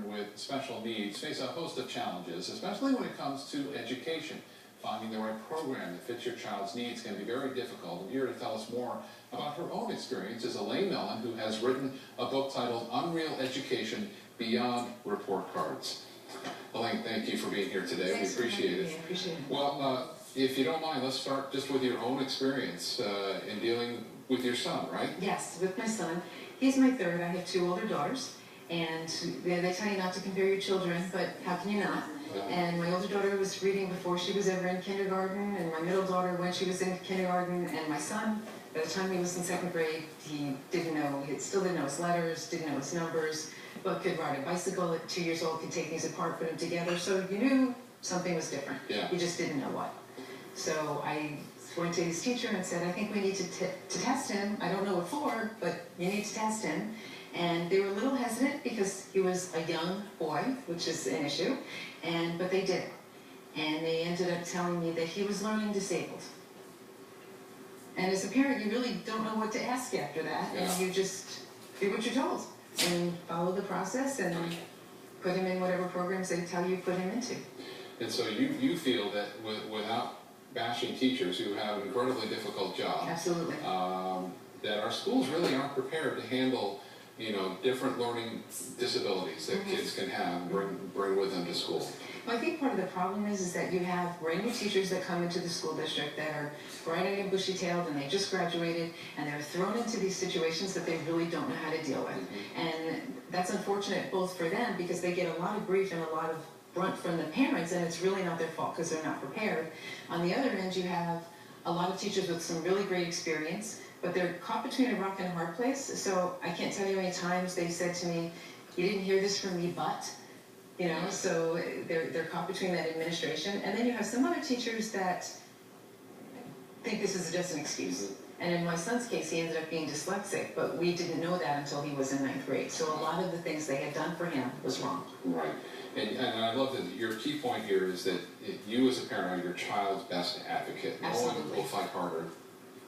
with special needs face a host of challenges, especially when it comes to education. Finding the right program that fits your child's needs can be very difficult. And here to tell us more about her own experience is Elaine Mellon, who has written a book titled Unreal Education Beyond Report Cards. Elaine, thank you for being here today. Thanks, we appreciate it. I appreciate it. Well, if you don't mind, let's start just with your own experience in dealing with your son, right? Yes, with my son. He's my third. I have two older daughters. And they tell you not to compare your children, but how can you not? And my older daughter was reading before she was ever in kindergarten, and my middle daughter when she was in kindergarten, and my son, by the time he was in second grade, he still didn't know his letters, didn't know his numbers, but could ride a bicycle at 2 years old, could take things apart, put them together, so you knew something was different. Yeah. You just didn't know what. So I went to his teacher and said, I think we need to test him. I don't know what for, but you need to test him. And they were a little hesitant because he was a young boy, which is an issue, but they did. And they ended up telling me that he was learning disabled. And as a parent, you really don't know what to ask after that, Yeah. and you just do what you're told and follow the process and put him in whatever programs they tell you to put him into. And so you feel that without bashing teachers who have an incredibly difficult job, Absolutely. That our schools really aren't prepared to handle, different learning disabilities that kids can have and bring with them to school. Well, I think part of the problem is that you have brand new teachers that come into the school district that are bright-eyed and bushy-tailed and they just graduated and they're thrown into these situations that they really don't know how to deal with. And that's unfortunate both for them because they get a lot of grief and a lot of brunt from the parents, and it's really not their fault because they're not prepared. On the other end, you have a lot of teachers with some really great experience, but they're caught between a rock and a hard place. So I can't tell you how many times they said to me, you didn't hear this from me, but, so they're caught between that administration. And then you have some other teachers that think this is just an excuse. And in my son's case, he ended up being dyslexic, but we didn't know that until he was in 9th grade. So a lot of the things they had done for him was wrong. Right. And I love that your key point here is that you as a parent are your child's best advocate. Absolutely. No one will fight harder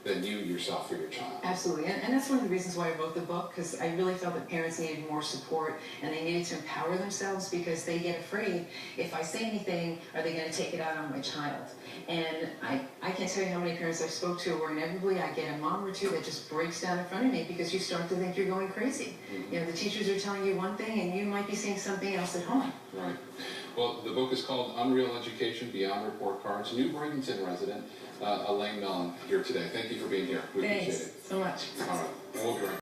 than you yourself for your child. Absolutely, and that's one of the reasons why I wrote the book, because I really felt that parents needed more support and they needed to empower themselves because they get afraid, if I say anything, are they going to take it out on my child? And I can't tell you how many parents I spoke to where inevitably I get a mom or two that just breaks down in front of me because you start to think you're going crazy. The teachers are telling you one thing and you might be seeing something else at home. Right. Well, the book is called Unreal Education Beyond Report Cards. New Bradenton resident Elaine Mellon here today. Thank you for being here. We appreciate it. Thanks so much. All right. And we'll be right back.